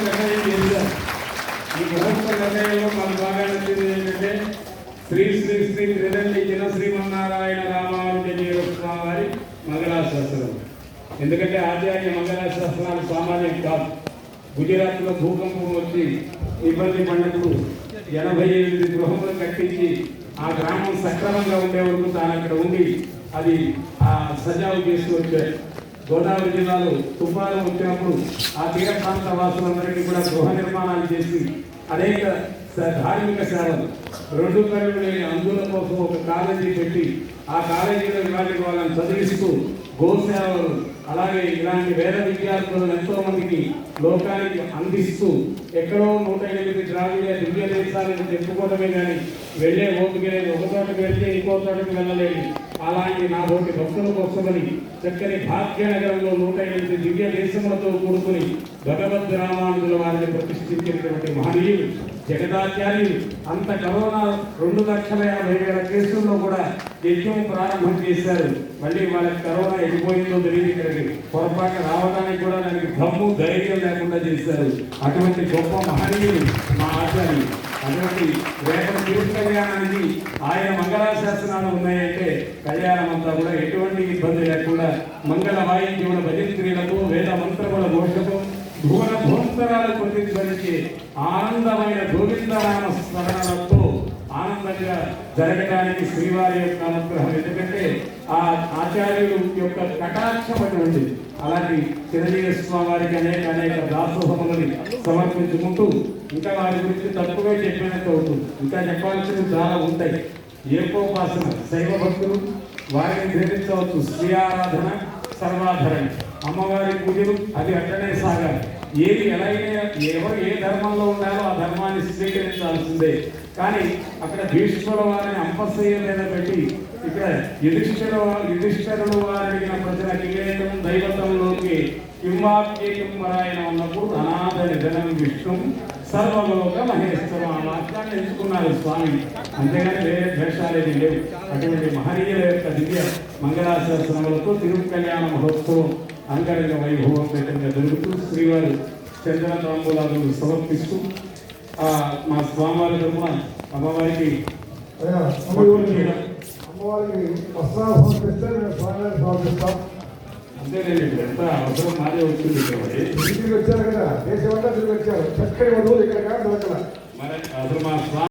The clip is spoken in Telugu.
నిర్ణయం చేశారు. ఈ గృహస్థ నిర్ణయంలో మనకు బాగా నచ్చింది ఏంటంటే శ్రీ శ్రీ శ్రీ త్రిదండి జన శ్రీమన్నారాయణ రామానుజీయ వారి మంగళాశాసనం. ఎందుకంటే ఆచార్య మంగళాశాసనాలు సామాన్యం కాదు. గుజరాత్లో భూకంపం వచ్చి ఇబ్బంది పడినప్పుడు 88 గృహములు కట్టించి ఆ గ్రామం సక్రమంగా ఉండే వరకు తాను అక్కడ ఉండి అది సజావు చేస్తూ వచ్చారు. గోదావరి జిల్లాలో తుఫాను వచ్చినప్పుడు ఆ తీర ప్రాంత వాసులందరికీ కూడా గృహ నిర్మాణాలు చేసి అనేక ధార్మిక సేవలు 2 కళ్ళు లేని అందుల కోసం ఒక కాలేజీ పెట్టి ఆ కాలేజీలో వాళ్ళని చదివిస్తూ గోసేవలు అలాగే ఇలాంటి వేద విద్యార్థులను ఎంతో మందికి లోకానికి అందిస్తూ ఎక్కడో 108 ద్రావిడ దివ్య దేశాలను చెప్పుకోవడమే కానీ వెళ్ళే ఓపిక లేదు. ఒక చోటకి వెళ్తే ఇంకో చోటకి వెళ్ళలేదు. అలాంటి నా ఒకటి భక్తుల కోసమని చక్కని భాగ్యనగరంలో 108 దివ్య దేశములతో కూడుకుని భగవద్ రామానుజుల వారిని ప్రతిష్ఠించినటువంటి మహనీయులు జగదాచార్యులు. అంత కరోనా 2,80,000 కేసుల్లో కూడా యజ్ఞం ప్రారంభం చేశారు. మళ్ళీ వాళ్ళకి కరోనా ఎడిపోయిందో తెలియదు. ఇక్కడికి పొరపాటు రావడానికి కూడా దానికి దమ్ము ధైర్యం లేకుండా చేశారు. అటువంటి గొప్ప మహనీయులు మా ఆచార్యులు. అటువంటి రేపటి తిరుపతి కళ్యాణానికి ఆయన మంగళాశాసనాలు ఉన్నాయంటే కళ్యాణం అంతా కూడా ఎటువంటి ఇబ్బంది లేకుండా మంగళ వాయిద్యముల భజంత్రీలతో వేద మంత్రముల ఘోషతో భువన భోంతరాలు ప్రతిధ్వనించి ఆనందమైన గోవిందనామ స్మరణలతో ఆనందంగా జరగడానికి శ్రీవారి యొక్క అనుగ్రహం. ఎందుకంటే ఆ ఆచార్యులు యొక్క కటాక్షం అటువంటి అలాంటి చిరంజీవి స్వామి వారికి అనేక దాసోహములని సమర్పించుకుంటూ ఇంకా వారి గురించి తక్కువే చెప్పినట్టు అవుతుంది. ఇంకా చెప్పాల్సినవి చాలా ఉంటాయి. ఏకోపాసన శైవ భక్తులు వారిని ధరించవచ్చు. శ్రీ ఆరాధన సర్వాధరణ అమ్మవారి పూజలు అది అట్టనే సాగాలి. ఏది ఎలా ఎవరు ఏ ధర్మంలో ఉన్నారో ఆ ధర్మాన్ని స్వీకరించాల్సిందే. కానీ అక్కడ భీష్ముల వారిని అంపశయ్య మీద పెట్టి ఇక్కడ యుధిష్ఠరుడు వారిని ప్రజల కింగేతం దైవతంలోకి కింవాప్యేకింవరాయణ ఉన్నప్పుడు అనాథ నిధనం విష్ణు సర్వలోక మహేశ్వరం ఆ వాక్యాన్ని ఎంచుకున్నారు స్వామి. అంతేగాని వేరే ద్వేషాలేది లేవు. అటువంటి మహనీయుల యొక్క దివ్య మంగళాశాసనములతో తిరుగు కళ్యాణ మహోత్సవం అంగరంగ వైభవంగా జరుగుతూ శ్రీవారు చంద్ర తాంబూలాలు సమర్పిస్తూ మా స్వామివారి తరఫున అమ్మవారికి వస్త్రాలు సమర్పిస్తే మేము స్వామివారికి సమర్పిస్తాం. అంతేనండి. ఎంత అవసరం మాదే వచ్చింది. తిరిగి వచ్చారు కదా, దేశమంతా తిరిగి వచ్చారు. చక్కని వధువులు ఇక్కడ దొరకల. మరి అసలు మా